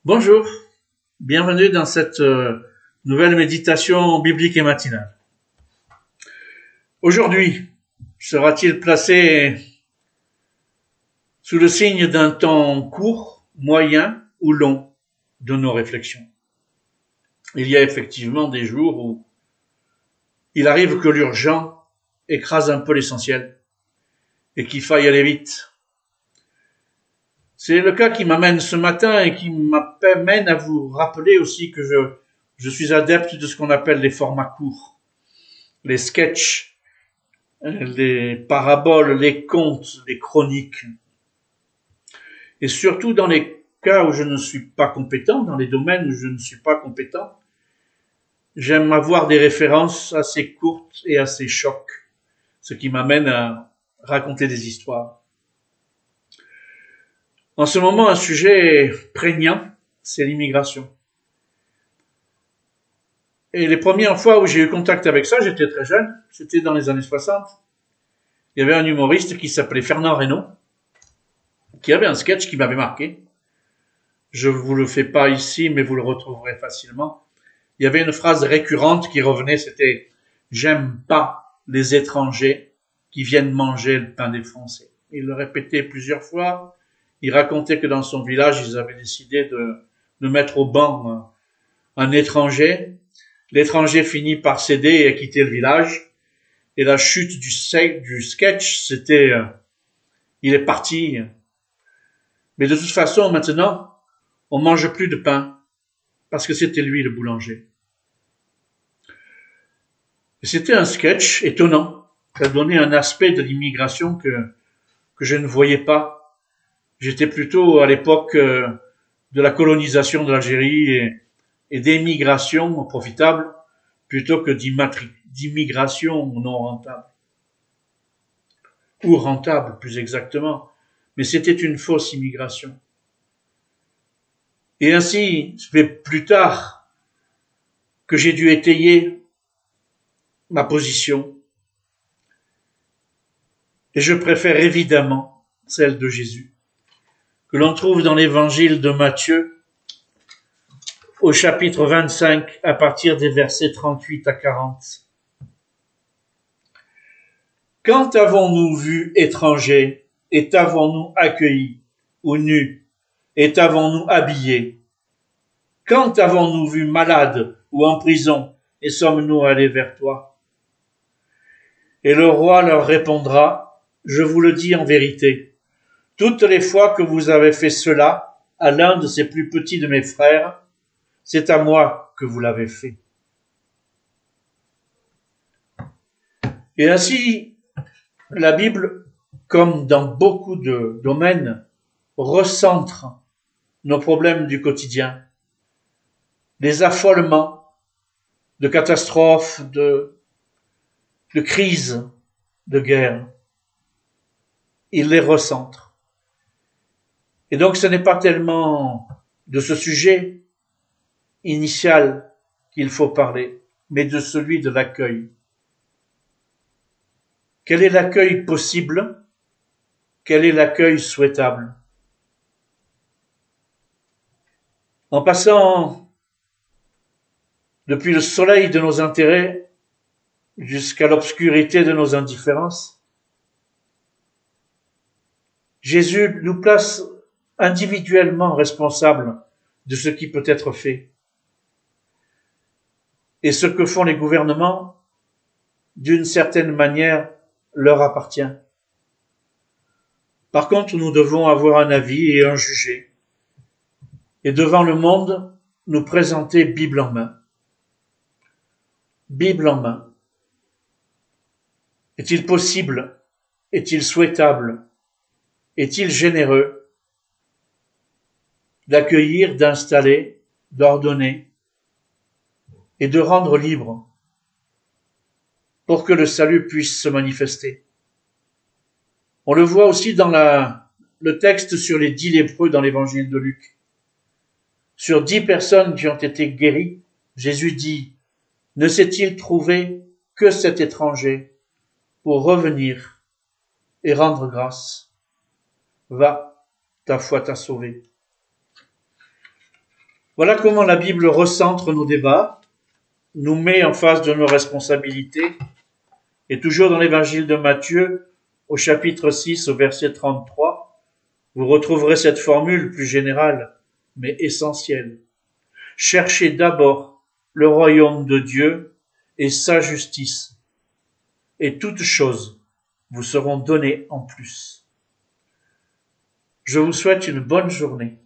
Bonjour, bienvenue dans cette nouvelle méditation biblique et matinale. Aujourd'hui, sera-t-il placé sous le signe d'un temps court, moyen ou long de nos réflexions? Il y a effectivement des jours où il arrive que l'urgent écrase un peu l'essentiel et qu'il faille aller vite. C'est le cas qui m'amène ce matin et qui m'amène à vous rappeler aussi que je suis adepte de ce qu'on appelle les formats courts, les sketchs, les paraboles, les contes, les chroniques. Et surtout dans les cas où je ne suis pas compétent, dans les domaines où je ne suis pas compétent, j'aime avoir des références assez courtes et assez chocs, ce qui m'amène à raconter des histoires. En ce moment, un sujet prégnant, c'est l'immigration. Et les premières fois où j'ai eu contact avec ça, j'étais très jeune, c'était dans les années 60. Il y avait un humoriste qui s'appelait Fernand Reynaud, qui avait un sketch qui m'avait marqué. Je vous le fais pas ici, mais vous le retrouverez facilement. Il y avait une phrase récurrente qui revenait, c'était « J'aime pas les étrangers qui viennent manger le pain des Français ». Il le répétait plusieurs fois. Il racontait que dans son village, ils avaient décidé de mettre au banc un étranger. L'étranger finit par céder et quitter le village. Et la chute du sketch, c'était il est parti. Mais de toute façon, maintenant, on mange plus de pain parce que c'était lui le boulanger. Et c'était un sketch étonnant. Ça donnait un aspect de l'immigration que je ne voyais pas. J'étais plutôt à l'époque de la colonisation de l'Algérie et d'émigration profitable plutôt que d'immigration non rentable. Ou rentable, plus exactement. Mais c'était une fausse immigration. Et ainsi, c'est plus tard que j'ai dû étayer ma position. Et je préfère évidemment celle de Jésus, que l'on trouve dans l'évangile de Matthieu, au chapitre 25, à partir des versets 38 à 40. Quand avons-nous vu étranger, et t'avons-nous accueilli, ou nu, et t'avons-nous habillé? Quand avons-nous vu malade ou en prison, et sommes-nous allés vers toi? Et le roi leur répondra, je vous le dis en vérité, toutes les fois que vous avez fait cela à l'un de ces plus petits de mes frères, c'est à moi que vous l'avez fait. Et ainsi, la Bible, comme dans beaucoup de domaines, recentre nos problèmes du quotidien, des affolements, de catastrophes, de crises, de guerres. Il les recentre. Et donc ce n'est pas tellement de ce sujet initial qu'il faut parler, mais de celui de l'accueil. Quel est l'accueil possible? Quel est l'accueil souhaitable? En passant depuis le soleil de nos intérêts jusqu'à l'obscurité de nos indifférences, Jésus nous place individuellement responsables de ce qui peut être fait. Et ce que font les gouvernements, d'une certaine manière, leur appartient. Par contre, nous devons avoir un avis et un juger. Et devant le monde, nous présenter Bible en main. Bible en main. Est-il possible? Est-il souhaitable? Est-il généreux d'accueillir, d'installer, d'ordonner et de rendre libre pour que le salut puisse se manifester? On le voit aussi dans le texte sur les 10 lépreux dans l'évangile de Luc. Sur 10 personnes qui ont été guéries, Jésus dit, ne s'est-il trouvé que cet étranger pour revenir et rendre grâce? Va, ta foi t'a sauvé. Voilà comment la Bible recentre nos débats, nous met en face de nos responsabilités, et toujours dans l'évangile de Matthieu, au chapitre 6, au verset 33, vous retrouverez cette formule plus générale, mais essentielle. Cherchez d'abord le royaume de Dieu et sa justice, et toutes choses vous seront données en plus. Je vous souhaite une bonne journée.